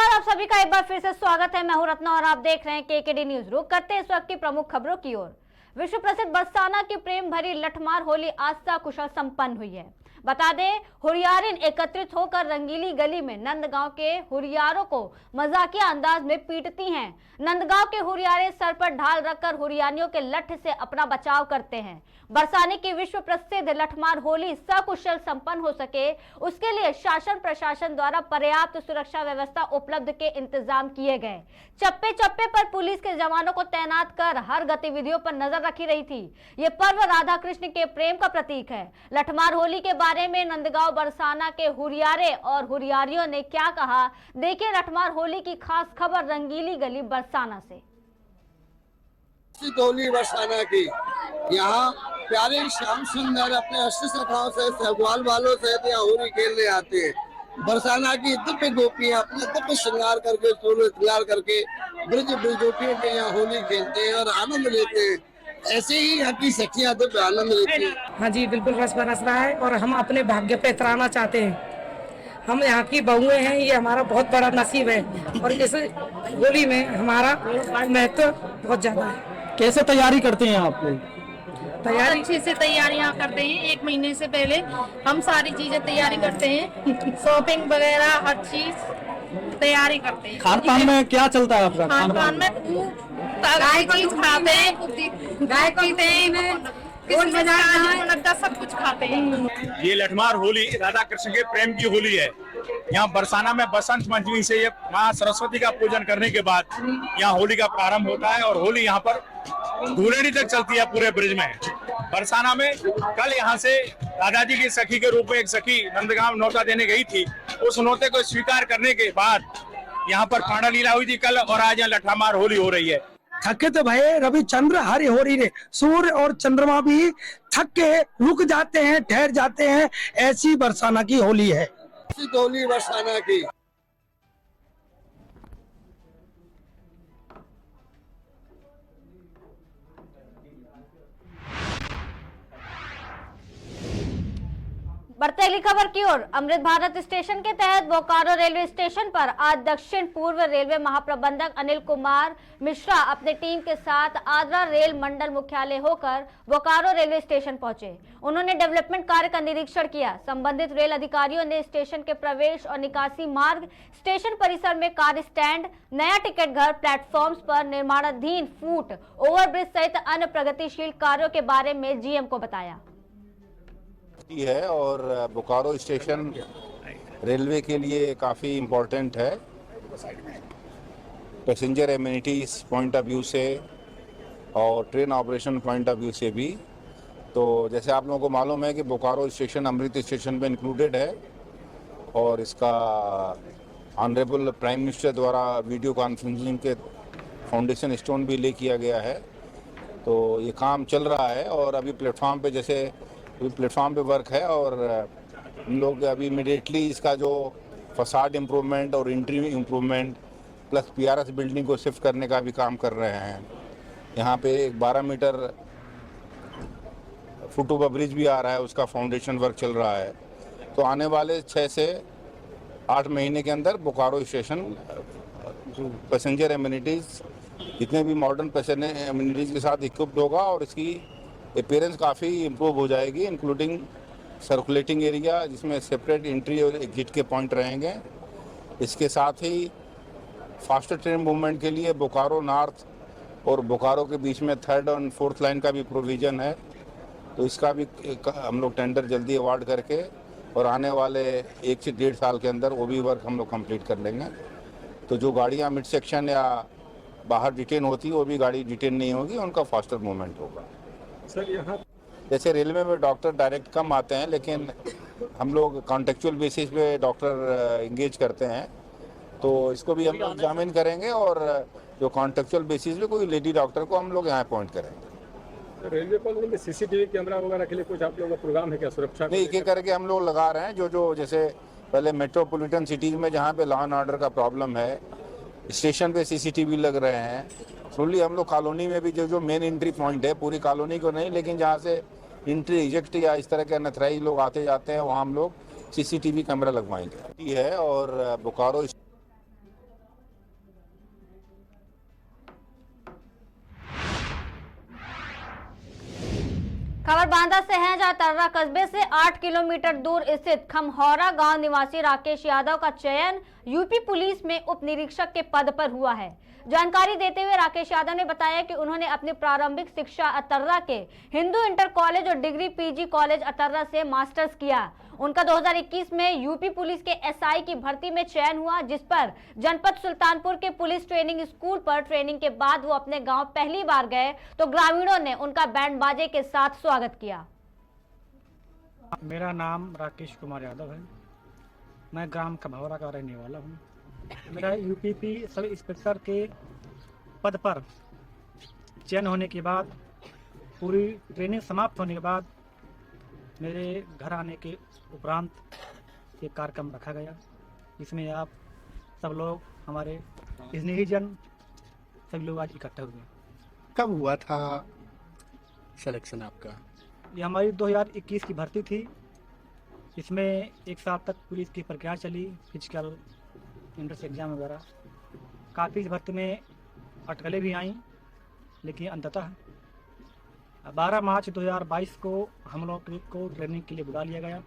नमस्कार, आप सभी का एक बार फिर से स्वागत है। मैं हूं रत्ना और आप देख रहे हैं केकेडी न्यूज। रुक करते हैं इस वक्त की प्रमुख खबरों की ओर। विश्व प्रसिद्ध बरसाना की प्रेम भरी लठमार होली आज सकुशल संपन्न हुई है। बता दें, हुरियारिन एकत्रित होकर रंगीली गली में नंदगांव के हुरियारों को मजाकिया अंदाज में पीटती हैं। नंदगांव के हुरियारे सर पर ढाल रखकर हुरियानियों के लठ से अपना बचाव करते हैं। बरसाने की विश्व प्रसिद्ध लठमार होली सकुशल संपन्न हो सके, उसके लिए शासन प्रशासन द्वारा पर्याप्त सुरक्षा व्यवस्था उपलब्ध के इंतजाम किए गए। चप्पे चप्पे पर पुलिस के जवानों को तैनात कर हर गतिविधियों पर नजर रखी रही थी। ये पर्व राधा कृष्ण के प्रेम का प्रतीक है। लठमार होली के बारे में नंदगांव बरसाना के हुरियारे और हुरियारियों ने क्या कहा, देखिए लठमार होली की खास खबर रंगीली गली बरसाना से। होली बरसाना की यहाँ प्यारे श्याम सुंदर अपने अष्ट सखाओं से सहगवाल वालों से यहाँ होली खेलने आते हैं। बरसाना की दिव्य गोपियाँ अपने दिव्य श्रृंगार करके श्रृंगार करके ब्रज ब्रजोटियों के यहाँ होली खेलते हैं और आनंद लेते हैं। ऐसे ही यहाँ की सखियाँ दिव्य आनंद लेती हैं। हाँ जी, बिल्कुल रस बरस रहा है और हम अपने भाग्य पे उतराना चाहते हैं। हम यहाँ की बहुएं हैं, ये हमारा बहुत बड़ा नसीब है और इस होली में हमारा महत्व बहुत ज्यादा है। कैसे तैयारी करते हैं आप लोग? तैयारी अच्छे से तैयारियां करते हैं। एक महीने से पहले हम सारी चीजें तैयारी करते हैं, शॉपिंग वगैरह हर चीज तैयारी करते हैं। खान पान में क्या चलता है आपका? खान पान में गाय चीज खाते हैं, गाय पीते हैं, सब कुछ खाते हैं। ये लठमार होली राधा कृष्ण के प्रेम की होली है। यहाँ बरसाना में बसंत पंचमी से ये माँ सरस्वती का पूजन करने के बाद यहाँ होली का प्रारंभ होता है और होली यहाँ पर धूलेड़ी तक चलती है पूरे ब्रिज में। बरसाना में कल यहाँ से राधा जी की सखी के रूप में एक सखी नंदगांव नौता देने गई थी। उस नौते को स्वीकार करने के बाद यहाँ पर खाना लीला हुई थी कल और आज यहाँ लठमार होली हो रही है। थके तो भये रविचंद्र हरि होरी रे, सूर्य और चंद्रमा भी थक के रुक जाते हैं, ठहर जाते हैं। ऐसी बरसाना की होली है। होली बरसाना की बढ़ते अगली खबर की ओर। अमृत भारत स्टेशन के तहत बोकारो रेलवे स्टेशन पर आज दक्षिण पूर्व रेलवे महाप्रबंधक अनिल कुमार मिश्रा अपने टीम के साथ आद्रा रेल मंडल मुख्यालय होकर बोकारो रेलवे स्टेशन पहुंचे। उन्होंने डेवलपमेंट कार्य का निरीक्षण किया। संबंधित रेल अधिकारियों ने स्टेशन के प्रवेश और निकासी मार्ग, स्टेशन परिसर में कार स्टैंड, नया टिकट घर, प्लेटफॉर्म्स पर निर्माणाधीन फुट ओवरब्रिज सहित अन्य प्रगतिशील कार्यों के बारे में जीएम को बताया है। और बोकारो स्टेशन रेलवे के लिए काफ़ी इम्पोर्टेंट है, passenger amenities point of view से और train operation point of view से भी। तो जैसे आप लोगों को मालूम है कि बोकारो स्टेशन अमृत स्टेशन में इंक्लूडेड है और इसका ऑनरेबल प्राइम मिनिस्टर द्वारा वीडियो कॉन्फ्रेंसिंग के फाउंडेशन स्टोन भी ले किया गया है। तो ये काम चल रहा है और अभी प्लेटफॉर्म पे जैसे प्लेटफॉर्म पे वर्क है और हम लोग अभी इमीडिएटली इसका जो फसाड इम्प्रूवमेंट और entry improvement plus PRS building को शिफ्ट करने का भी काम कर रहे हैं। यहाँ पे एक 12 मीटर फुट ओवर ब्रिज भी आ रहा है, उसका फाउंडेशन वर्क चल रहा है। तो आने वाले 6 से 8 महीने के अंदर बोकारो स्टेशन पैसेंजर एमिनिटीज़ जितने भी मॉडर्न पैसेंजर एमिनिटीज़ के साथ इक्विप्ड होगा और इसकी अपीयरेंस काफ़ी इम्प्रूव हो जाएगी, इंक्लूडिंग सर्कुलेटिंग एरिया जिसमें सेपरेट एंट्री और एग्जिट के पॉइंट रहेंगे। इसके साथ ही फास्टर ट्रेन मूवमेंट के लिए बोकारो नॉर्थ और बोकारो के बीच में 3rd और 4th लाइन का भी प्रोविज़न है। तो इसका भी हम लोग टेंडर जल्दी अवार्ड करके और आने वाले 1 से 1.5 साल के अंदर वो भी वर्क हम लोग कंप्लीट कर लेंगे। तो जो गाड़ियाँ मिड सेक्शन या बाहर डिटेन होती है वो भी गाड़ी डिटेन नहीं होगी, उनका फास्टर मूवमेंट होगा। सर यहाँ जैसे रेलवे में डॉक्टर डायरेक्ट कम आते हैं, लेकिन हम लोग कॉन्टेक्चुअल बेसिस पे डॉक्टर इंगेज करते हैं। तो इसको भी हम लोग एग्जामिन करेंगे और जो कॉन्टेक्चुअल बेसिस पे कोई लेडी डॉक्टर को हम लोग यहाँ अपॉइंट करेंगे। रेलवे कॉलोनी में सीसीटीवी कैमरा वगैरह के लिए कुछ आप लोगों का प्रोग्राम है क्या, सुरक्षा? नहीं, एक एक करके हम लोग लगा रहे हैं। जो जैसे पहले मेट्रोपॉलिटन सिटीज़ में जहाँ पे लॉ एंड ऑर्डर का प्रॉब्लम है, स्टेशन पे सीसीटीवी लग रहे हैं। स्लोली हम लोग कॉलोनी में भी जो मेन एंट्री पॉइंट है, पूरी कॉलोनी को नहीं, लेकिन जहाँ से एंट्री एग्जिट या इस तरह के अनथराइज लोग आते जाते हैं वहाँ हम लोग सीसीटीवी कैमरा लगवाएंगे है। और बोकारो खबर बांदा से है, जहां तर्रा कस्बे से 8 किलोमीटर दूर स्थित खमहौरा गांव निवासी राकेश यादव का चयन यूपी पुलिस में उप निरीक्षक के पद पर हुआ है। जानकारी देते हुए राकेश यादव ने बताया कि उन्होंने अपनी प्रारंभिक शिक्षा अतर्रा के हिंदू इंटर कॉलेज और डिग्री पीजी कॉलेज अतर्रा से मास्टर्स किया। उनका 2021 में यूपी पुलिस के एसआई की भर्ती में चयन हुआ, जिस पर जनपद सुल्तानपुर के पुलिस ट्रेनिंग स्कूल पर ट्रेनिंग के बाद वो अपने गांव पहली बार गए तो ग्रामीणों ने उनका बैंड बाजे के साथ स्वागत किया। मेरा नाम राकेश कुमार यादव है। मैं ग्राम खमहौरा का रहने वाला हूँ। मेरा यूपीपी सब इंस्पेक्टर के पद पर चयन होने के बाद, पूरी ट्रेनिंग समाप्त होने के बाद मेरे घर आने के उपरांत एक कार्यक्रम रखा गया, जिसमें आप सब लोग, हमारे स्नेहीजन सभी लोग आज इकट्ठा हुए। कब हुआ था सिलेक्शन आपका? ये हमारी 2021 की भर्ती थी। इसमें एक साल तक पुलिस की प्रक्रिया चली, फिजिकल, इंट्रेंस एग्जाम वगैरह। काफ़ी इस भर्ती में अटकलें भी आईं, लेकिन अंततः 12 मार्च 2022 को हम लोग को ट्रेनिंग के लिए बुला लिया गया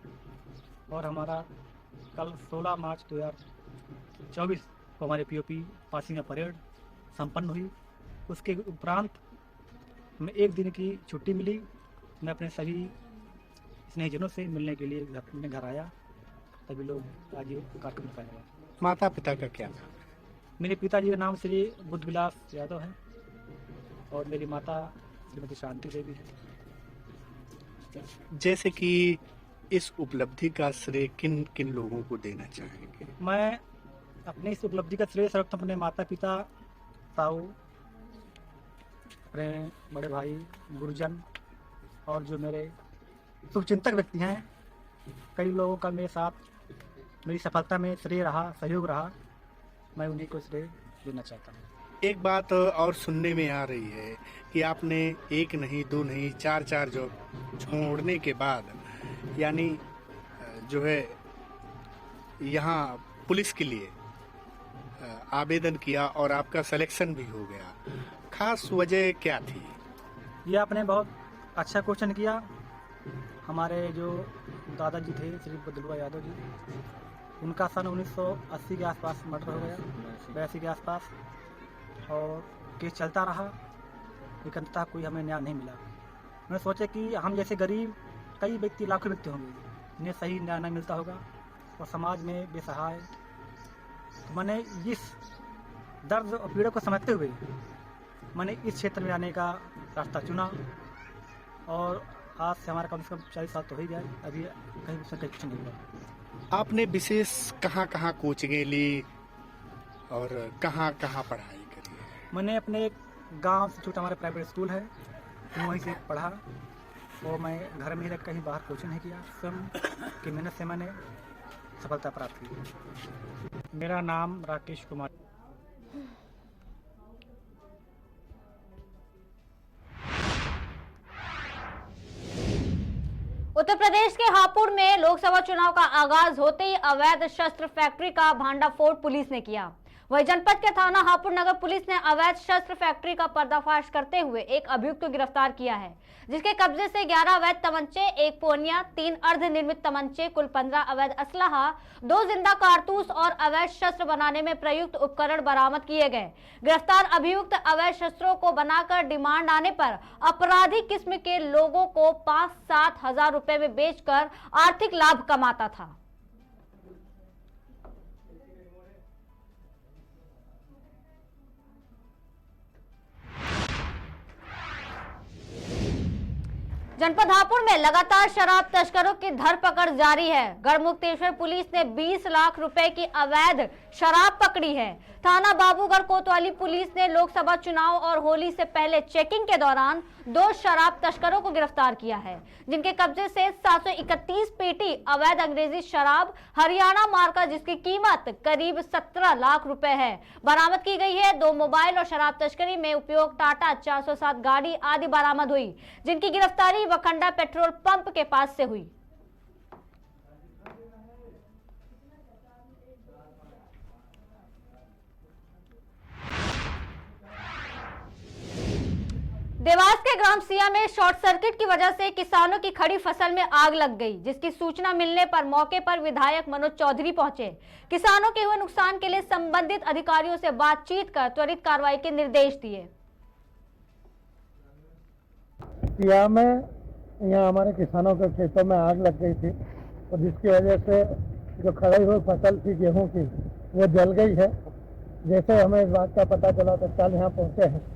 और हमारा कल 16 मार्च 2024 को हमारे पीओपी पासिंग परेड संपन्न हुई। उसके उपरांत हमें एक दिन की छुट्टी मिली। मैं अपने सभी स्नेहीजनों से मिलने के लिए अपने घर आया। सभी लोग आज ये कार्यक्रम कराया। माता पिता का क्या नाम है? मेरे पिताजी का नाम श्री बुद्ध विलास यादव है और मेरी माता श्रीमती शांति देवी है। जैसे कि इस उपलब्धि का श्रेय किन किन लोगों को देना चाहेंगे? मैं अपने इस उपलब्धि का श्रेय सर्वप्रथम अपने माता पिता, ताऊ, अपने बड़े भाई, गुरुजन और जो मेरे शुभचिंतक व्यक्ति हैं, कई लोगों का मेरे साथ मेरी सफलता में श्रेय रहा, सहयोग रहा। मैं उन्हीं को श्रेय देना चाहता हूँ। एक बात और सुनने में आ रही है कि आपने एक नहीं, दो नहीं, चार जॉब छोड़ने के बाद, यानी जो है यहाँ पुलिस के लिए आवेदन किया और आपका सिलेक्शन भी हो गया। खास वजह क्या थी? ये आपने बहुत अच्छा क्वेश्चन किया। हमारे जो दादाजी थे श्री बदलुआ यादव जी, उनका सन 1980 के आसपास मर्डर हो गया, 82 के आसपास, और केस चलता रहा, लेकिन अंततः कोई हमें न्याय नहीं मिला। मैंने सोचा कि हम जैसे गरीब कई व्यक्ति, लाखों व्यक्ति होंगे, इन्हें सही न्याय नहीं मिलता होगा और समाज में बेसहाय। तो मैंने इस दर्द और पीड़ा को समझते हुए मैंने इस क्षेत्र में आने का रास्ता चुना और आज से हमारा कम से कम 40 साल तो हो ही गया। अभी कहीं से कुछ नहीं हुआ। आपने विशेष कहाँ कहाँ कोचिंगें ली और कहाँ कहाँ पढ़ाई करी है? मैंने अपने एक गांव से छोटा हमारा प्राइवेट स्कूल है, वहीं से पढ़ा और मैं घर में ही रह कहीं बाहर कोचिंग नहीं किया। स्वयं की मेहनत से मैंने सफलता प्राप्त की। मेरा नाम राकेश कुमार। उत्तर प्रदेश के हापुड़ में लोकसभा चुनाव का आगाज होते ही अवैध शस्त्र फैक्ट्री का भांडाफोड़ पुलिस ने किया। वही जनपद के थाना हापुड़ नगर पुलिस ने अवैध शस्त्र फैक्ट्री का पर्दाफाश करते हुए एक अभियुक्त को गिरफ्तार किया है, जिसके कब्जे से 11 अवैध तमंचे, 1 पोनिया, 3 अर्धनिर्मित तमंचे, कुल 15 अवैध असलाहा, 2 जिंदा कारतूस और अवैध शस्त्र बनाने में प्रयुक्त उपकरण बरामद किए गए। गिरफ्तार अभियुक्त अवैध शस्त्रों को बनाकर डिमांड आने पर अपराधी किस्म के लोगों को 5-7 हजार रुपए में बेचकर आर्थिक लाभ कमाता था। जनपद हापुड़ में लगातार शराब तस्करों की धरपकड़ जारी है। गढ़मुक्तेश्वर पुलिस ने 20 लाख रुपए की अवैध शराब पकड़ी है। थाना बाबूगढ़ कोतवाली पुलिस ने लोकसभा चुनाव और होली से पहले चेकिंग के दौरान 2 शराब तस्करों को गिरफ्तार किया है, जिनके कब्जे से 731 पेटी अवैध अंग्रेजी शराब हरियाणा मार्का, जिसकी कीमत करीब 17 लाख रुपए है, बरामद की गई है। 2 मोबाइल और शराब तस्करी में उपयोग टाटा 407 गाड़ी आदि बरामद हुई, जिनकी गिरफ्तारी वखंडा पेट्रोल पंप के पास से हुई। देवास के ग्राम सिया में शॉर्ट सर्किट की वजह से किसानों की खड़ी फसल में आग लग गई, जिसकी सूचना मिलने पर मौके पर विधायक मनोज चौधरी पहुंचे। किसानों के हुए नुकसान के लिए संबंधित अधिकारियों से बातचीत कर त्वरित कार्रवाई के निर्देश दिए। सिया में यहाँ हमारे किसानों के खेतों में आग लग गई थी और जिसकी वजह से जो खड़ी हुई फसल थी गेहूं की वो जल गई है। जैसे हमें इस बात का पता चला तत्काल यहाँ पहुँचे हैं,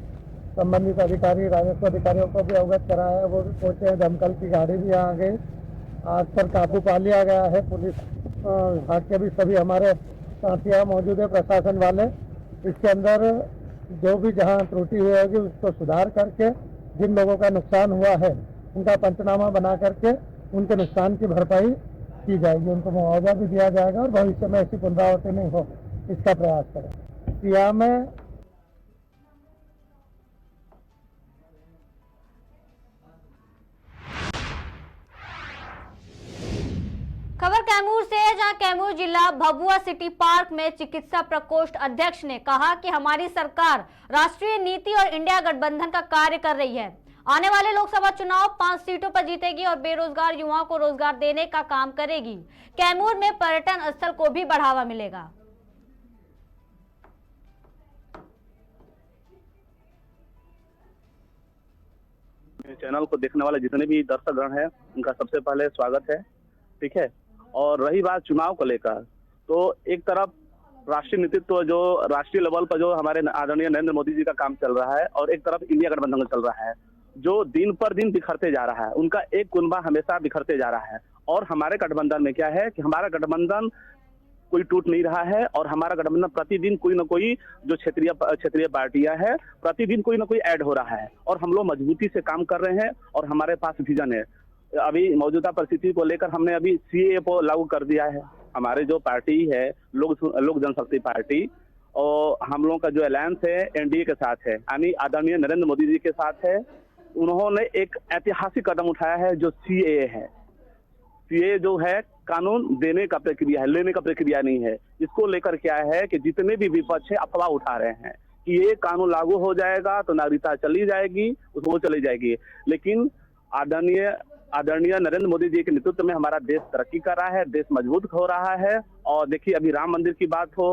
संबंधित अधिकारी राजस्व अधिकारियों को भी अवगत कराया है, वो भी पहुँचे हैं। दमकल की गाड़ी भी आ गई, आग पर काबू पा लिया गया है। पुलिस विभाग के भी सभी हमारे साथियाँ मौजूद है, प्रशासन वाले। इसके अंदर जो भी जहाँ त्रुटि हुई होगी उसको सुधार करके जिन लोगों का नुकसान हुआ है उनका पंचनामा बना करके उनके नुकसान की भरपाई की जाएगी, उनको मुआवजा भी दिया जाएगा और भविष्य में ऐसी पुनरावृत्ति नहीं हो इसका प्रयास करें। सिया में खबर कैमूर से है, जहां कैमूर जिला भभुआ सिटी पार्क में चिकित्सा प्रकोष्ठ अध्यक्ष ने कहा कि हमारी सरकार राष्ट्रीय नीति और इंडिया गठबंधन का कार्य कर रही है। आने वाले लोकसभा चुनाव 5 सीटों पर जीतेगी और बेरोजगार युवाओं को रोजगार देने का काम करेगी। कैमूर में पर्यटन स्थल को भी बढ़ावा मिलेगा। चैनल को देखने वाले जितने भी दर्शकगण हैं उनका सबसे पहले स्वागत है, ठीक है। और रही बात चुनाव को लेकर, तो एक तरफ राष्ट्रीय नेतृत्व जो राष्ट्रीय लेवल पर जो हमारे आदरणीय नरेंद्र मोदी जी का काम चल रहा है और एक तरफ इंडिया गठबंधन चल रहा है जो दिन पर दिन बिखरते जा रहा है। उनका एक कुनबा हमेशा बिखरते जा रहा है और हमारे गठबंधन में क्या है कि हमारा गठबंधन कोई टूट नहीं रहा है और हमारा गठबंधन प्रतिदिन कोई ना कोई जो क्षेत्रीय पार्टियां है प्रतिदिन कोई ना कोई ऐड हो रहा है और हम लोग मजबूती से काम कर रहे हैं और हमारे पास विजन है। अभी मौजूदा परिस्थिति को लेकर हमने अभी सीएए को लागू कर दिया है। हमारे जो पार्टी है लोक जनशक्ति पार्टी, और हम लोगों का जो अलायंस है एनडीए के साथ है, यानी आदरणीय नरेंद्र मोदी जी के साथ है। उन्होंने एक ऐतिहासिक कदम उठाया है जो सीएए है। सीएए जो है कानून देने का प्रक्रिया है, लेने का प्रक्रिया नहीं है। इसको लेकर क्या है कि जितने भी विपक्ष है अफवाह उठा रहे हैं कि ये कानून लागू हो जाएगा तो नागरिकता चली जाएगी, उसको चली जाएगी। लेकिन आदरणीय नरेंद्र मोदी जी के नेतृत्व में हमारा देश तरक्की कर रहा है, देश मजबूत हो रहा है। और देखिए अभी राम मंदिर की बात हो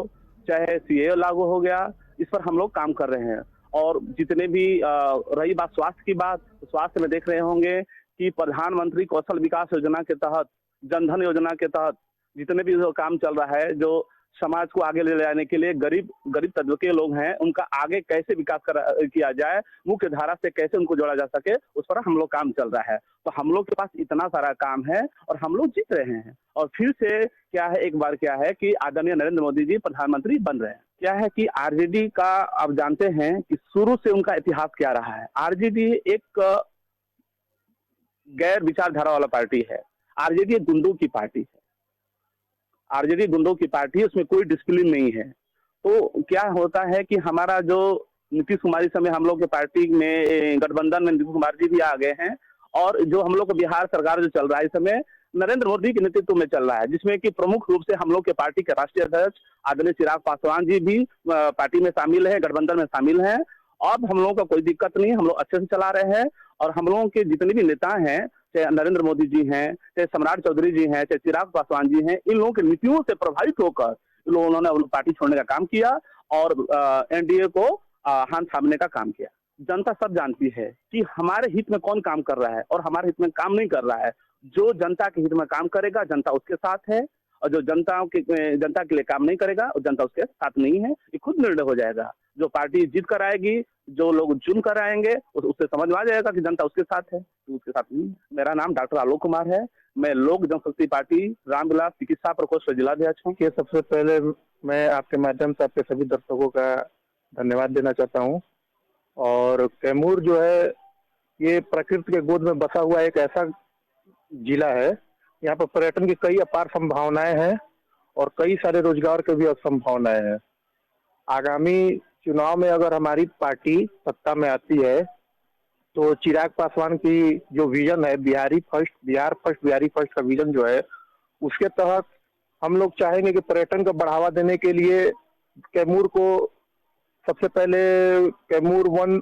चाहे सीएए लागू हो गया, इस पर हम लोग काम कर रहे हैं। और जितने भी रही बात स्वास्थ्य की बात, तो स्वास्थ्य में देख रहे होंगे कि प्रधानमंत्री कौशल विकास योजना के तहत, जनधन योजना के तहत जितने भी जो काम चल रहा है, जो समाज को आगे ले जाने के लिए गरीब तबके के लोग हैं उनका आगे कैसे विकास किया जाए, मुख्य धारा से कैसे उनको जोड़ा जा सके, उस पर हम लोग काम चल रहा है। तो हम लोग के पास इतना सारा काम है और हम लोग जीत रहे हैं। और फिर से क्या है, एक बार क्या है कि आदरणीय नरेंद्र मोदी जी प्रधानमंत्री बन रहे हैं। क्या है कि आरजेडी का आप जानते हैं कि शुरू से उनका इतिहास क्या रहा है। आरजेडी एक गैर विचारधारा वाला पार्टी है। आरजेडी एक गुंडों की पार्टी है। आरजेडी गुंडों की पार्टी है, उसमें कोई डिसिप्लिन नहीं है। तो क्या होता है कि हमारा जो नीतीश कुमार इस समय हम लोग के पार्टी में गठबंधन में नीतीश कुमार जी भी आ गए हैं और जो हम लोग का बिहार सरकार जो चल रहा है इस समय नरेंद्र मोदी के नेतृत्व में चल रहा है, जिसमें कि प्रमुख रूप से हम लोग के पार्टी के राष्ट्रीय अध्यक्ष आदरणीय चिराग पासवान जी भी पार्टी में शामिल है, गठबंधन में शामिल है। अब हम लोगों का कोई दिक्कत नहीं, हम लोग अच्छे से चला रहे हैं। और हम लोगों के जितने भी नेता हैं, चाहे नरेंद्र मोदी जी हैं, चाहे सम्राट चौधरी जी हैं, चाहे चिराग पासवान जी हैं, इन लोगों की नीतियों से प्रभावित होकर इन लोगों ने पार्टी छोड़ने का काम किया और एनडीए को हाथ थामने का काम किया। जनता सब जानती है कि हमारे हित में कौन काम कर रहा है और हमारे हित में काम नहीं कर रहा है। जो जनता के हित में काम करेगा जनता उसके साथ है, और जो जनता के लिए काम नहीं करेगा और जनता उसके साथ नहीं है। ये खुद निर्णय हो जाएगा। जो पार्टी जीत कर आएगी, जो लोग चुन कर आएंगे, उससे समझ में आ जाएगा कि जनता उसके साथ है, तो उसके साथ नहीं है। मेरा नाम डॉक्टर आलोक कुमार है। मैं लोक जनशक्ति पार्टी रामविलास चिकित्सा प्रकोष्ठ जिलाध्यक्ष हूँ। सबसे पहले मैं आपके माध्यम से आपके सभी दर्शकों का धन्यवाद देना चाहता हूँ। और कैमूर जो है ये प्रकृति के गोद में बसा हुआ एक ऐसा जिला है, यहाँ पर पर्यटन की कई अपार संभावनाएं हैं और कई सारे रोजगार की भी संभावनाएं हैं। आगामी चुनाव में अगर हमारी पार्टी सत्ता में आती है तो चिराग पासवान की जो विजन है बिहार फर्स्ट बिहारी फर्स्ट का विजन जो है, उसके तहत हम लोग चाहेंगे कि पर्यटन को बढ़ावा देने के लिए कैमूर को सबसे पहले कैमूर 1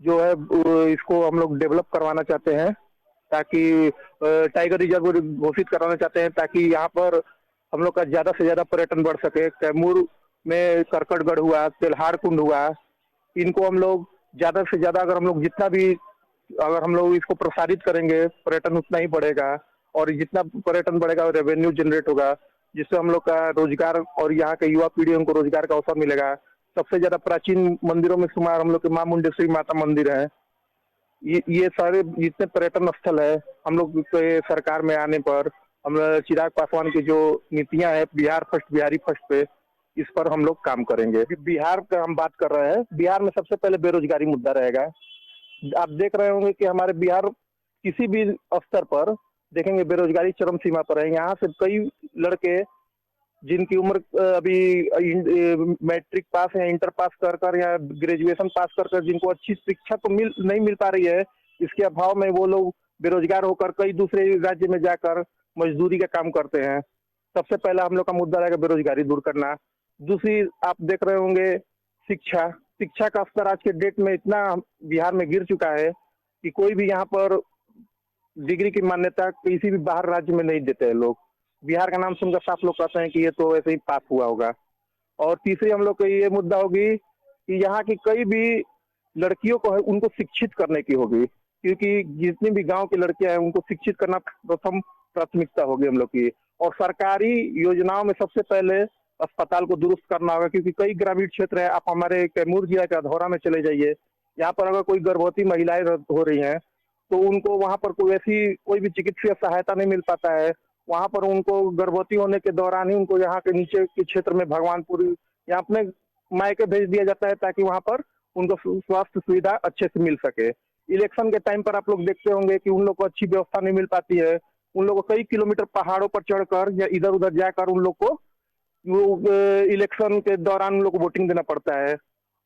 जो है इसको हम लोग डेवलप करवाना चाहते हैं, ताकि टाइगर रिजर्व घोषित कराना चाहते हैं, ताकि यहाँ पर हम लोग का ज्यादा से ज्यादा पर्यटन बढ़ सके। कैमूर में करकटगढ़ हुआ, तेल्हार कुंड हुआ, इनको हम लोग ज्यादा से ज्यादा अगर हम लोग इसको प्रसारित करेंगे, पर्यटन उतना ही बढ़ेगा, और जितना पर्यटन बढ़ेगा रेवेन्यू जनरेट होगा, जिससे हम लोग का रोजगार और यहाँ के युवा पीढ़ियों को रोजगार का अवसर मिलेगा। सबसे ज्यादा प्राचीन मंदिरों में शुमार हम लोग के मां मुंडेश्वरी माता मंदिर है। ये सारे जितने पर्यटन स्थल है, हम लोग के सरकार में आने पर हम चिराग पासवान की जो नीतियां है, बिहार फर्स्ट बिहारी फर्स्ट पे, इस पर हम लोग काम करेंगे। बिहार का हम बात कर रहे हैं, बिहार में सबसे पहले बेरोजगारी मुद्दा रहेगा। आप देख रहे होंगे कि हमारे बिहार किसी भी स्तर पर देखेंगे बेरोजगारी चरम सीमा पर है। यहाँ से कई लड़के जिनकी उम्र अभी मैट्रिक पास है, इंटर पास कर या ग्रेजुएशन पास कर जिनको अच्छी शिक्षा तो नहीं मिल पा रही है, इसके अभाव में वो लोग बेरोजगार होकर कई दूसरे राज्य में जाकर मजदूरी का काम करते हैं। सबसे पहला हम लोग का मुद्दा रहेगा बेरोजगारी दूर करना। दूसरी आप देख रहे होंगे शिक्षा का स्तर आज के डेट में इतना बिहार में गिर चुका है कि कोई भी यहाँ पर डिग्री की मान्यता किसी भी बाहर राज्य में नहीं देते हैं लोग। बिहार का नाम सुनकर साफ लोग कहते हैं कि ये तो ऐसे ही पास हुआ होगा। और तीसरी हम लोग का ये मुद्दा होगी कि यहाँ की कई भी लड़कियों को है उनको शिक्षित करने की होगी, क्योंकि जितनी भी गांव की लड़कियां हैं उनको शिक्षित करना प्रथम प्राथमिकता होगी हम लोग की। और सरकारी योजनाओं में सबसे पहले अस्पताल को दुरुस्त करना होगा, क्योंकि कई ग्रामीण क्षेत्र है, आप हमारे कैमूर जिला के अधौरा में चले जाइए, यहाँ पर अगर कोई गर्भवती महिलाएं हो रही हैं तो उनको वहाँ पर कोई भी चिकित्सीय सहायता नहीं मिल पाता है। वहाँ पर उनको गर्भवती होने के दौरान ही उनको यहाँ के नीचे के क्षेत्र में भगवानपुर या अपने मायके भेज दिया जाता है, ताकि वहाँ पर उनको स्वास्थ्य सुविधा अच्छे से मिल सके। इलेक्शन के टाइम पर आप लोग देखते होंगे कि उन लोग को अच्छी व्यवस्था नहीं मिल पाती है। उन लोगों को कई किलोमीटर पहाड़ों पर चढ़कर या इधर उधर जाकर उन लोग को इलेक्शन के दौरान उन लोग को वोटिंग देना पड़ता है।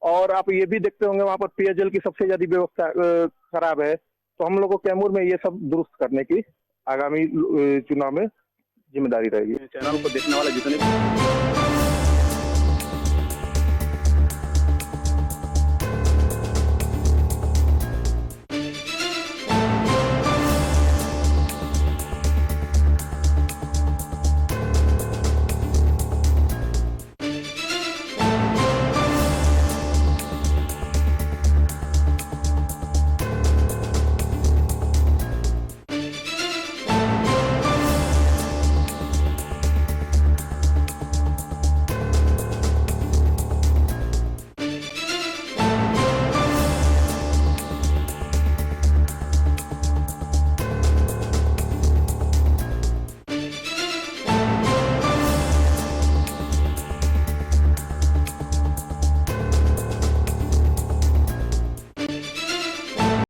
और आप ये भी देखते होंगे वहाँ पर पेयजल की सबसे ज्यादा व्यवस्था खराब है। तो हम लोग को कैमूर में ये सब दुरुस्त करने की आगामी चुनाव में जिम्मेदारी रहेगी। चैनल को देखने वाले जितने